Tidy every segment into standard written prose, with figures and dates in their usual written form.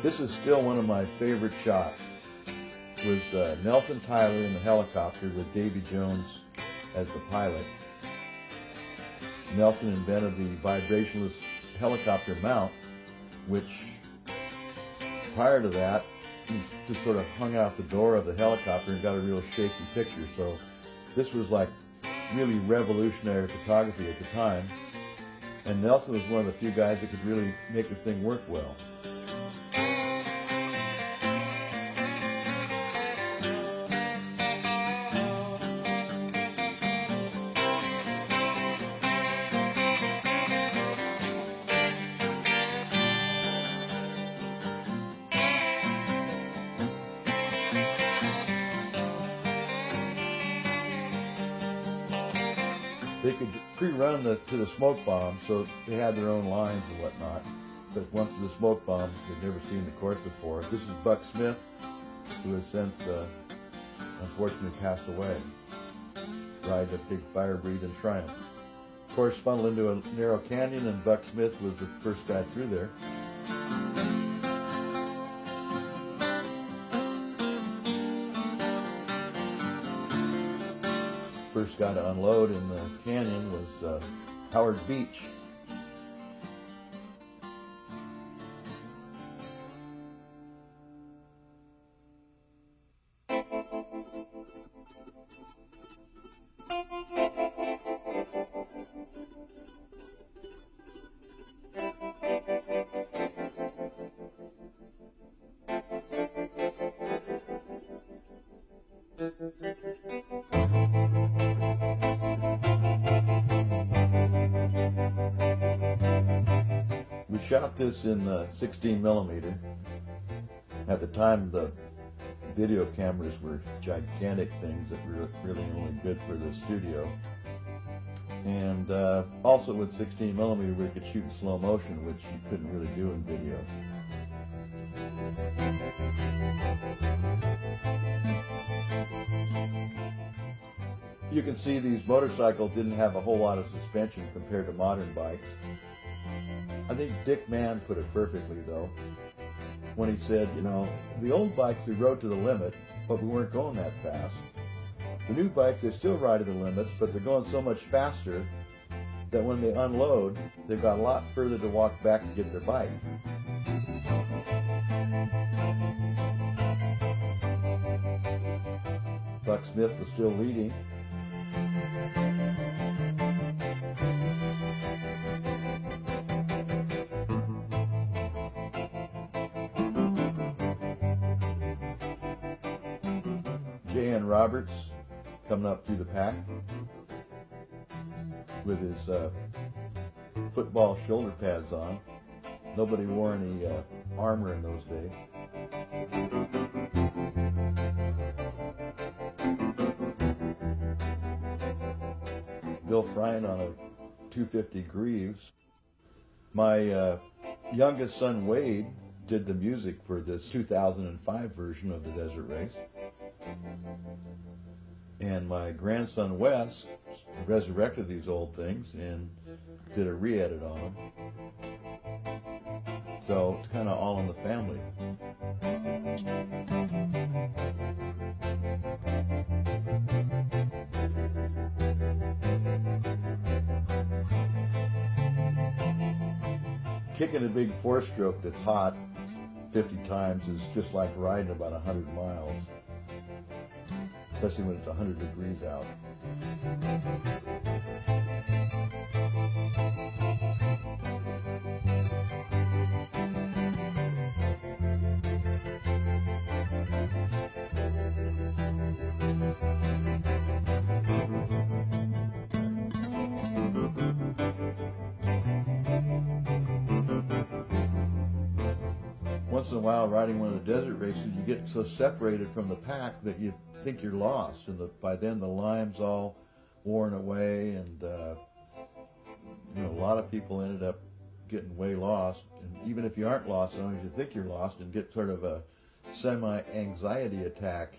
This is still one of my favorite shots. With Nelson Tyler in the helicopter with Davy Jones as the pilot. Nelson invented the vibrationless helicopter mount, which prior to that he just sort of hung out the door of the helicopter and got a real shaky picture. So this was like really revolutionary photography at the time, and Nelson was one of the few guys that could really make the thing work well. They could pre-run to the smoke bomb, so they had their own lines and whatnot. But once the smoke bomb, they'd never seen the course before. This is Buck Smith, who has since unfortunately passed away. Ride a big fire breathing Triumph. Of course, funneled into a narrow canyon, and Buck Smith was the first guy through there. First guy to unload in the canyon was Howard Beach. We shot this in 16 millimeter. At the time, the video cameras were gigantic things that were really only good for the studio. And also with 16 millimeter, we could shoot in slow motion, which you couldn't really do in video. You can see these motorcycles didn't have a whole lot of suspension compared to modern bikes. I think Dick Mann put it perfectly, though, when he said, you know, the old bikes we rode to the limit, but we weren't going that fast. The new bikes, they still ride to the limits, but they're going so much faster that when they unload, they've got a lot further to walk back to get their bike. Buck Smith was still leading. J.N. Roberts coming up through the pack with his football shoulder pads on. Nobody wore any armor in those days. Bill Fryan on a 250 Greaves. My youngest son Wade did the music for this 2005 version of the Desert Race. And my grandson Wes resurrected these old things and did a re-edit on them. So it's kind of all in the family. Kicking a big four-stroke that's hot 50 times is just like riding about 100 miles. Especially when it's 100 degrees out. Once in a while, riding one of the desert races, you get so separated from the pack that you think you're lost, and by then the lime's all worn away, and you know, a lot of people ended up getting way lost. And even if you aren't lost, as long as you think you're lost, and get sort of a semi-anxiety attack.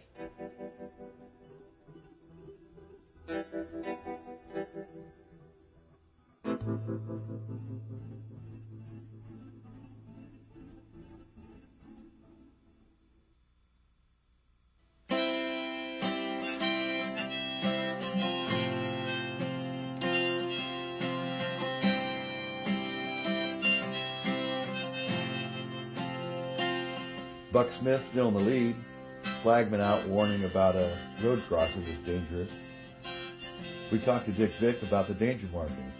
Buck Smith still in the lead. Flagman out warning about a road crossing is dangerous. We talked to Dick Vick about the danger markings.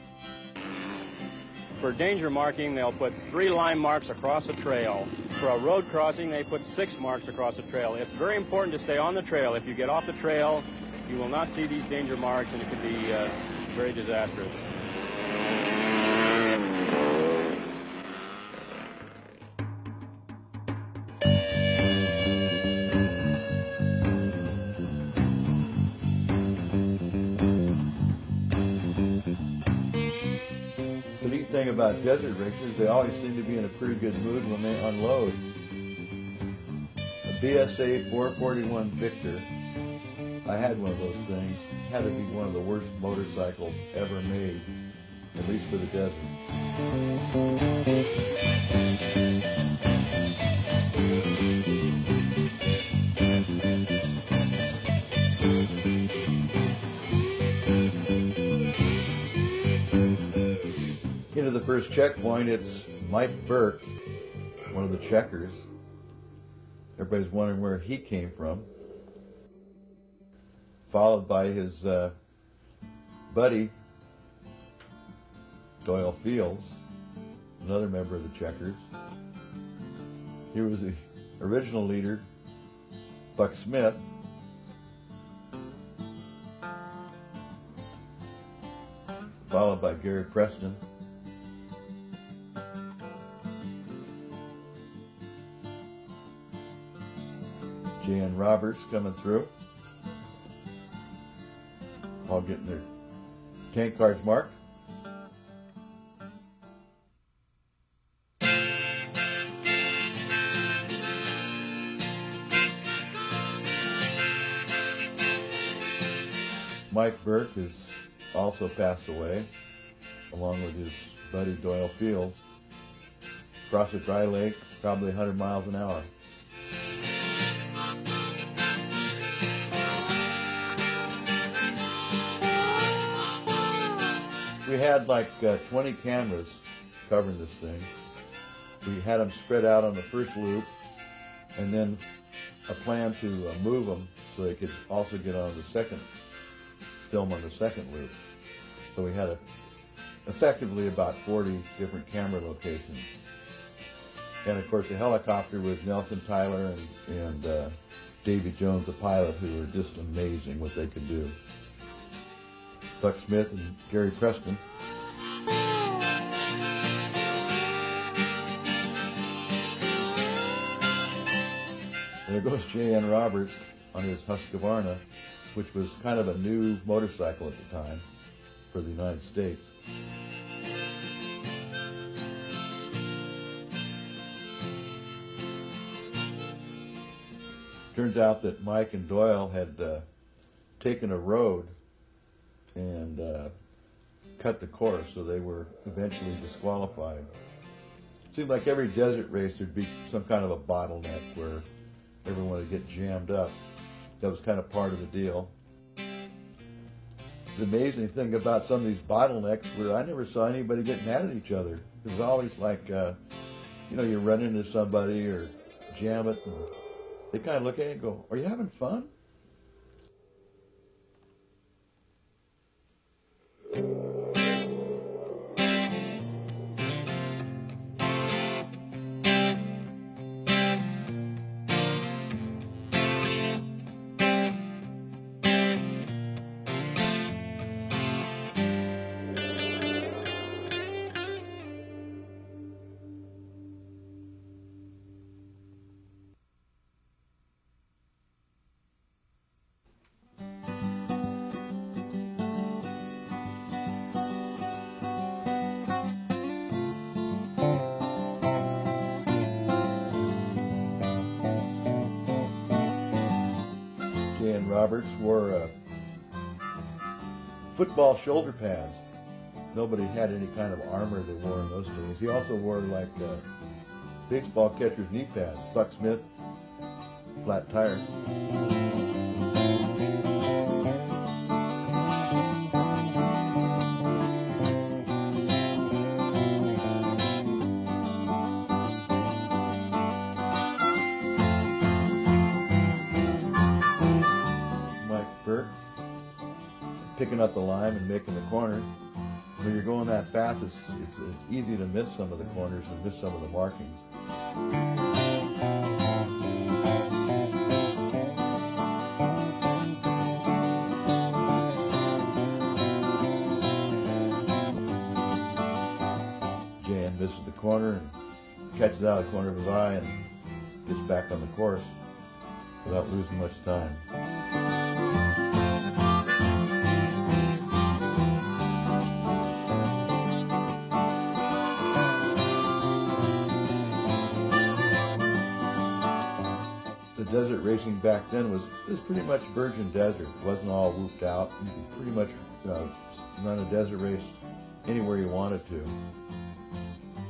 For danger marking, they'll put 3 line marks across a trail. For a road crossing, they put 6 marks across a trail. It's very important to stay on the trail. If you get off the trail, you will not see these danger marks, and it can be very disastrous. The neat thing about desert racers, they always seem to be in a pretty good mood when they unload. A BSA 441 Victor, I had one of those things, had to be one of the worst motorcycles ever made, at least for the desert. Into the first checkpoint, it's Mike Burke, one of the checkers. Everybody's wondering where he came from. Followed by his buddy, Doyle Fields, another member of the checkers. He was the original leader, Buck Smith. Followed by Gary Preston. Jan Roberts coming through. All getting their tank cards marked. Mike Burke has also passed away, along with his buddy Doyle Fields. Across a dry lake, probably 100 miles an hour. We had like 20 cameras covering this thing. We had them spread out on the first loop, and then a plan to move them so they could also get on the second film on the second loop. So we had effectively about 40 different camera locations. And of course the helicopter was Nelson Tyler and Davy Jones, the pilot, who were just amazing what they could do. Buck Smith and Gary Preston. And there goes J.N. Roberts on his Husqvarna, which was kind of a new motorcycle at the time for the United States. Turns out that Mike and Doyle had taken a road and cut the course, so they were eventually disqualified. It seemed like every desert race there'd be some kind of a bottleneck where everyone would get jammed up. That was kind of part of the deal. The amazing thing about some of these bottlenecks were I never saw anybody getting mad at each other. It was always like, you run into somebody or jam it, and they kind of look at you and go, "Are you having fun?" J.N. Roberts wore football shoulder pads. Nobody had any kind of armor they wore in those days. He also wore like baseball catcher's knee pads. Buck Smith, flat tires. picking up the line and making the corner. When you're going that fast, it's easy to miss some of the corners and miss some of the markings. Jan misses the corner and catches out of the corner of his eye and gets back on the course without losing much time. The desert racing back then was pretty much virgin desert. It wasn't all whooped out. You could pretty much run a desert race anywhere you wanted to.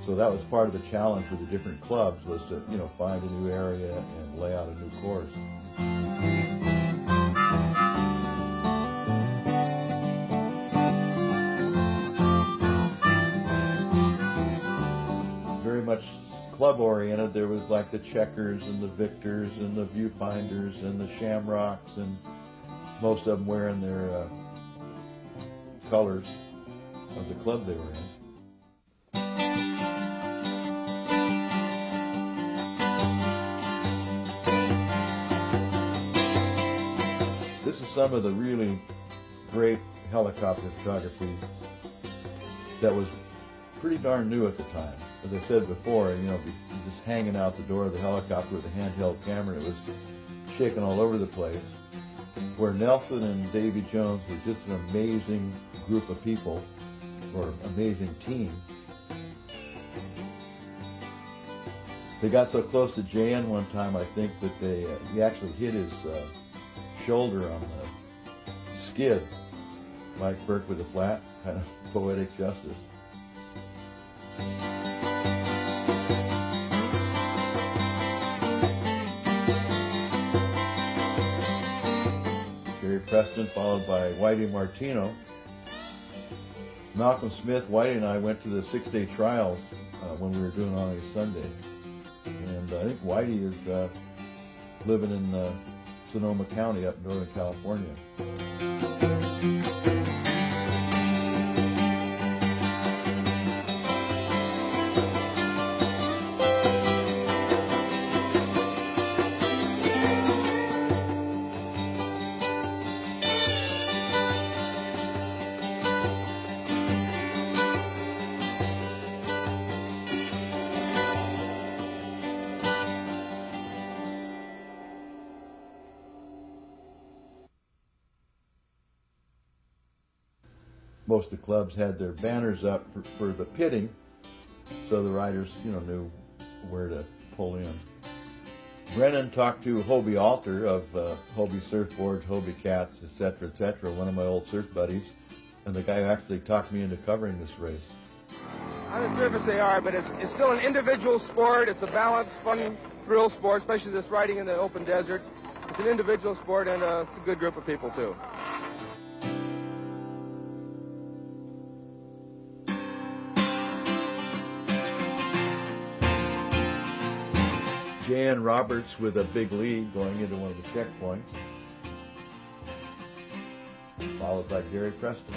So that was part of the challenge for the different clubs, was to, you know, find a new area and lay out a new course. Very much club oriented. There was like the Checkers and the Victors and the Viewfinders and the Shamrocks, and most of them wearing their colors of the club they were in. This is some of the really great helicopter photography that was pretty darn new at the time. As I said before, you know, just hanging out the door of the helicopter with a handheld camera, it was shaking all over the place. Where Nelson and Davy Jones were just an amazing group of people, or amazing team. They got so close to Jan one time, I think, that he actually hit his shoulder on the skid. Mike Burke with a flat, kind of poetic justice. Jerry Preston, followed by Whitey Martino. Malcolm Smith, Whitey, and I went to the 6-day trials when we were doing it on a Sunday. And I think Whitey is living in Sonoma County up in Northern California. Most of the clubs had their banners up for the pitting, so the riders, you know, knew where to pull in. Brennan talked to Hobie Alter of Hobie Surfboards, Hobie Cats, etc., one of my old surf buddies, and the guy who actually talked me into covering this race. On the surface they are, but it's still an individual sport. It's a balanced, fun, thrill sport, especially this riding in the open desert. It's an individual sport, and it's a good group of people, too. Jan Roberts with a big lead going into one of the checkpoints, followed by Gary Preston.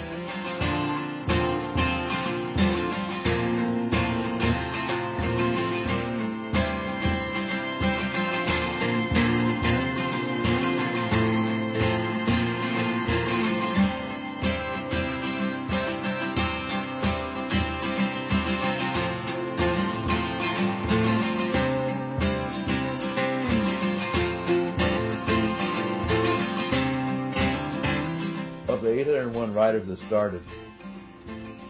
Of the 801 riders that started,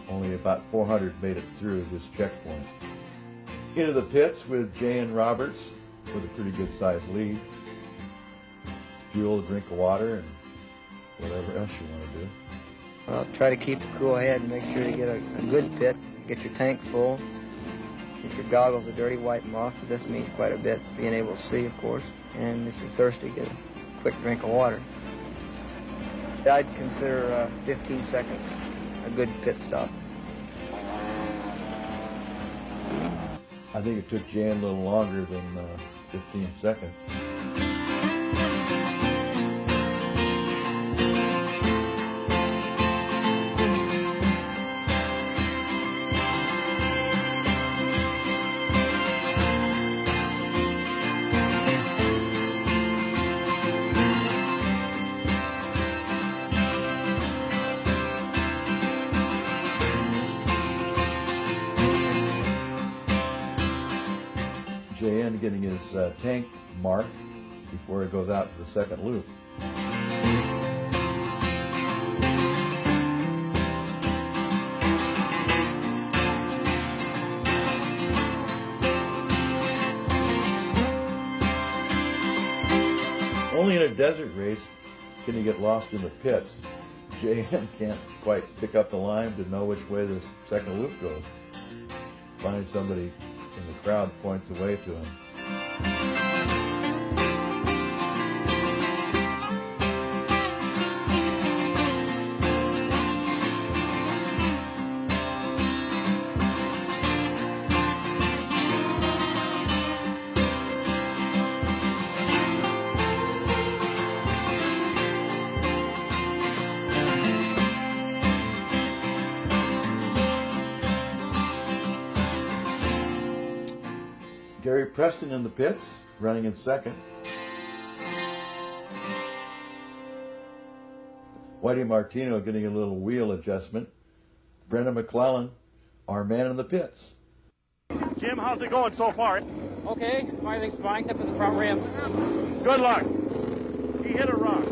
only about 400 made it through this checkpoint. Into the pits with Jan Roberts with a pretty good sized lead. Fuel, a drink of water, and whatever else you want to do. Well, try to keep a cool head and make sure you get a good pit, get your tank full. If your goggles are dirty, wipe them off. This means quite a bit, being able to see, of course. And if you're thirsty, get a quick drink of water. I'd consider 15 seconds a good pit stop. I think it took Jan a little longer than 15 seconds. getting his tank marked before he goes out to the second loop. Only in a desert race can you get lost in the pits. JM can't quite pick up the line to know which way the second loop goes. Finally, somebody in the crowd points the way to him. Gary Preston in the pits, running in second. Whitey Martino getting a little wheel adjustment. Brendan McClellan, our man in the pits. Jim, how's it going so far? Okay, everything's fine except for the front rim. Good luck. He hit a rock.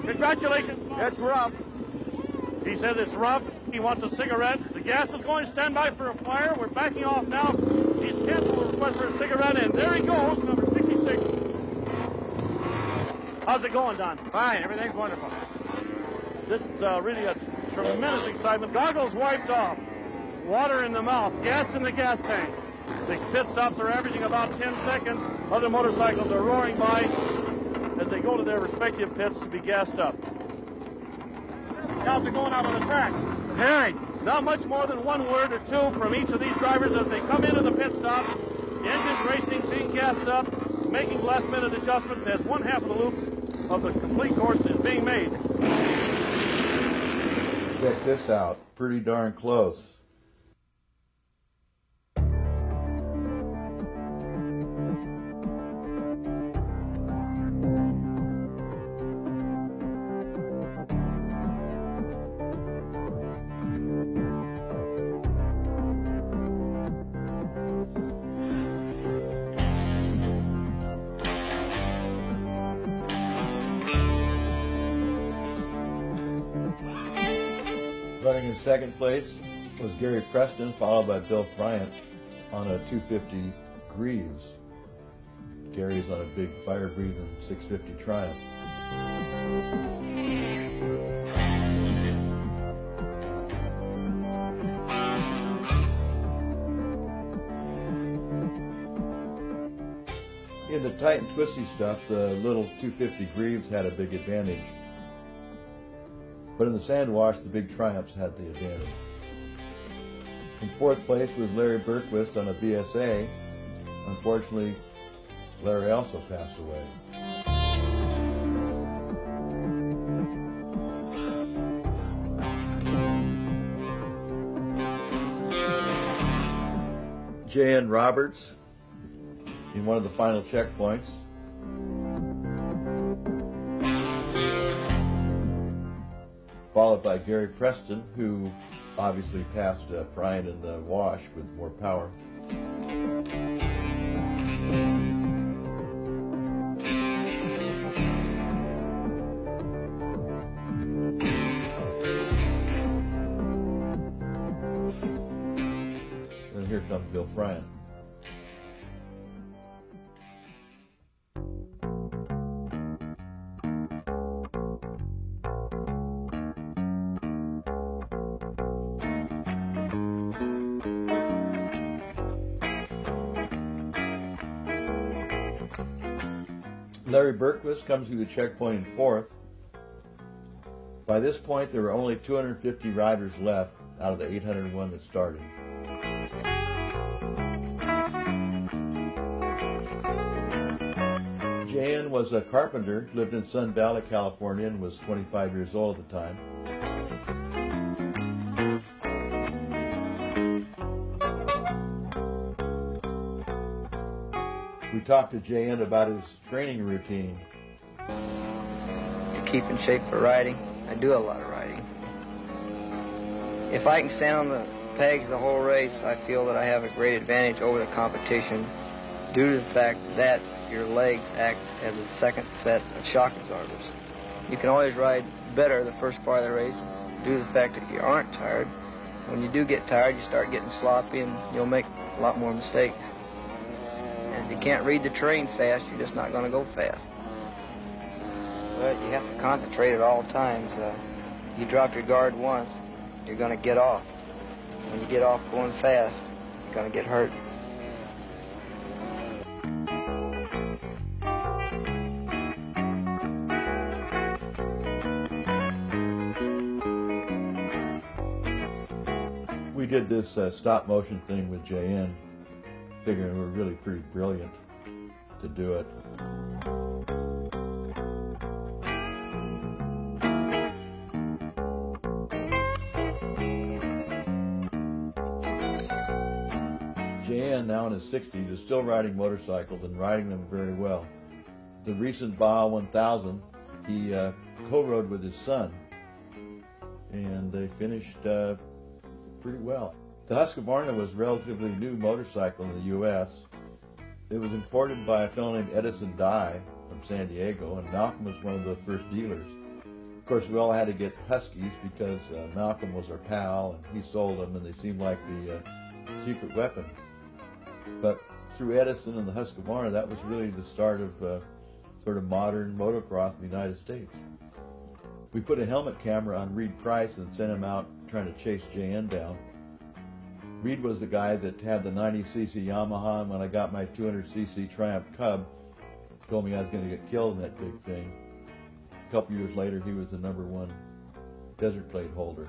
Congratulations. It's rough. He says it's rough. He wants a cigarette. The gas is going. Stand by for a fire. We're backing off now. He's canceled a request for a cigarette, and there he goes, number 66. How's it going, Don? Fine, everything's wonderful. This is really a tremendous excitement. Goggles wiped off. Water in the mouth. Gas in the gas tank. The pit stops are averaging about 10 seconds. Other motorcycles are roaring by as they go to their respective pits to be gassed up. How's it going out on the track? Hey, Not much more than one word or two from each of these drivers as they come into the pit stop. The engine's racing, being gassed up, making last-minute adjustments as one half of the loop of the complete course is being made. Check this out, pretty darn close. Running in second place was Gary Preston, followed by Bill Bryant on a 250 Greaves. Gary's on a big fire-breathing 650 Triumph. In the tight and twisty stuff, the little 250 Greaves had a big advantage. But in the sand wash, the big Triumphs had the advantage. In fourth place was Larry Berquist on a BSA. Unfortunately, Larry also passed away. J.N. Roberts in one of the final checkpoints. Followed by Gary Preston, who obviously passed Bryant in the wash with more power. And here comes Bill Bryant. Larry Berquist comes through the checkpoint in fourth. By this point, there were only 250 riders left out of the 801 that started. Jan was a carpenter, lived in Sun Valley, California, and was 25 years old at the time. We talked to Jan about his training routine. To keep in shape for riding, I do a lot of riding. If I can stand on the pegs the whole race, I feel that I have a great advantage over the competition due to the fact that your legs act as a second set of shock absorbers. You can always ride better the first part of the race due to the fact that you aren't tired. When you do get tired, you start getting sloppy and you'll make a lot more mistakes. And if you can't read the terrain fast, you're just not going to go fast. But you have to concentrate at all times. You drop your guard once, you're going to get off. When you get off going fast, you're going to get hurt. We did this stop motion thing with JN, figuring we were really pretty brilliant to do it. JN, now in his 60s, is still riding motorcycles and riding them very well. The recent Baja 1000, he co-rode with his son, and they finished pretty well. The Husqvarna was a relatively new motorcycle in the U.S. It was imported by a fellow named Edison Dye from San Diego, and Malcolm was one of the first dealers. Of course, we all had to get Huskies because Malcolm was our pal, and he sold them, and they seemed like the secret weapon. But through Edison and the Husqvarna, that was really the start of sort of modern motocross in the United States. We put a helmet camera on Reed Price and sent him out trying to chase JN down. Reed was the guy that had the 90cc Yamaha, and when I got my 200cc Triumph Cub, told me I was going to get killed in that big thing. A couple years later, he was the #1 desert plate holder.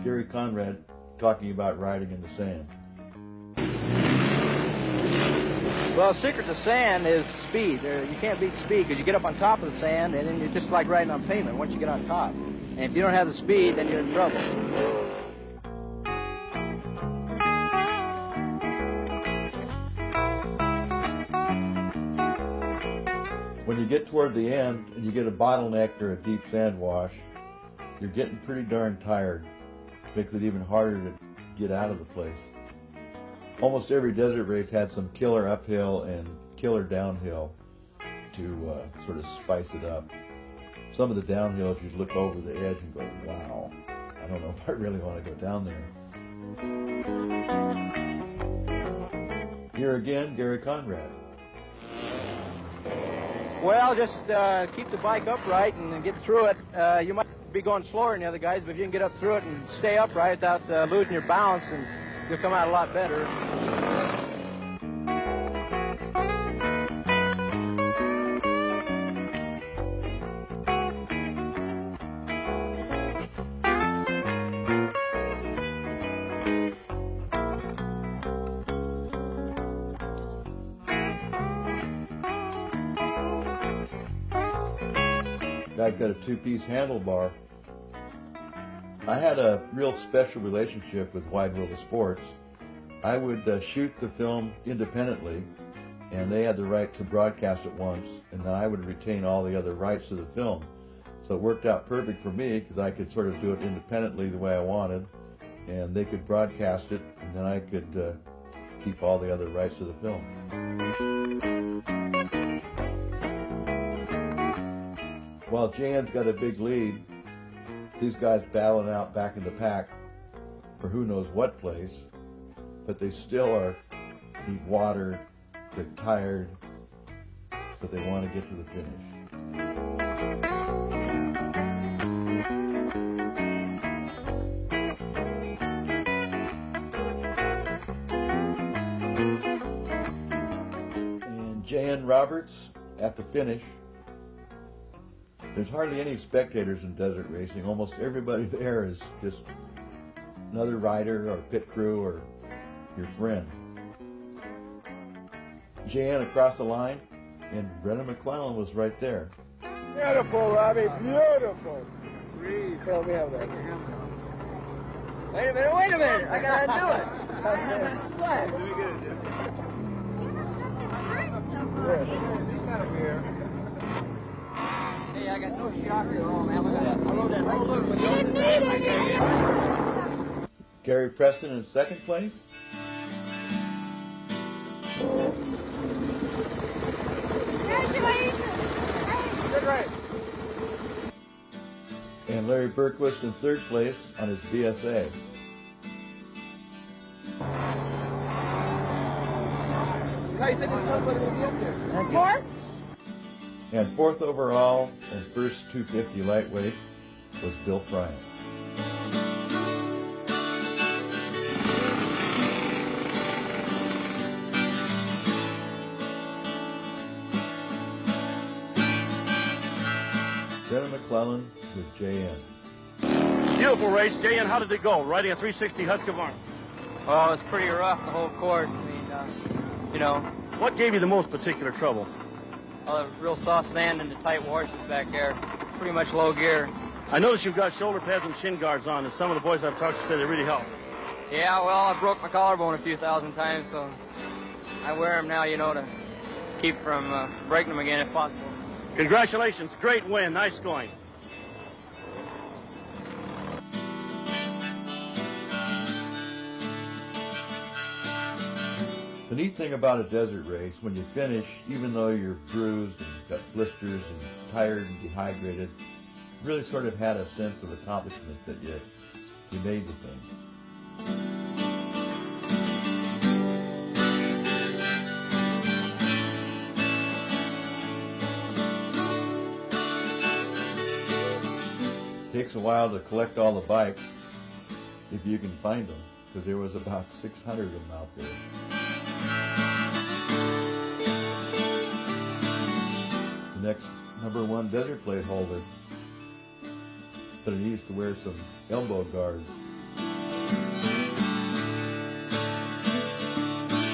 Gary Conrad talking about riding in the sand. Well, the secret to sand is speed. You can't beat speed because you get up on top of the sand and then you're just like riding on pavement once you get on top. And if you don't have the speed, then you're in trouble. When you get toward the end and you get a bottleneck or a deep sand wash, you're getting pretty darn tired. Makes it even harder to get out of the place. Almost every desert race had some killer uphill and killer downhill to sort of spice it up. Some of the downhills you'd look over the edge and go, wow, I don't know if I really want to go down there. Here again, Gary Conrad. Well, just keep the bike upright and get through it. You might be going slower than the other guys, but if you can get up through it and stay upright without losing your balance, and you'll come out a lot better. Guy's got a two-piece handlebar. I had a real special relationship with Wide World of Sports. I would shoot the film independently, and they had the right to broadcast it once, and then I would retain all the other rights to the film. So it worked out perfect for me because I could sort of do it independently the way I wanted, and they could broadcast it, and then I could keep all the other rights to the film. While Jan's got a big lead, these guys battling out back in the pack for who knows what place, but they still need water, they're tired, but they want to get to the finish. And Jan Roberts at the finish. There's hardly any spectators in desert racing. Almost everybody there is just another rider or pit crew or your friend. Jan across the line, and Brennan McClellan was right there. Beautiful, Robbie, beautiful. Breathe. Tell me how that. Wait a minute. I gotta do it. Slide. Hey, I got no shock here, man. Gary Preston in second place. Good race. And Larry Berquist in third place on his BSA. Guys, said this truck wasn't going to be up there. More? And fourth overall and first 250 lightweight was Bill Bryant. Brennan McClellan with JN. Beautiful race. Jay, how did it go? Riding a 360 Husqvarna. Oh, it was pretty rough the whole course. I mean, you know, What gave you the most particular trouble? all the real soft sand and the tight washes back there. Pretty much low gear. I noticed you've got shoulder pads and shin guards on, and some of the boys I've talked to said they really help. Yeah, well, I broke my collarbone a few thousand times, so I wear them now, you know, to keep from breaking them again if possible. Congratulations. Great win. Nice going. The neat thing about a desert race, when you finish, even though you're bruised and got blisters and tired and dehydrated, you really sort of had a sense of accomplishment that you made the thing. It takes a while to collect all the bikes, if you can find them, because there was about 600 of them out there. The next #1 desert plate holder, but he used to wear some elbow guards.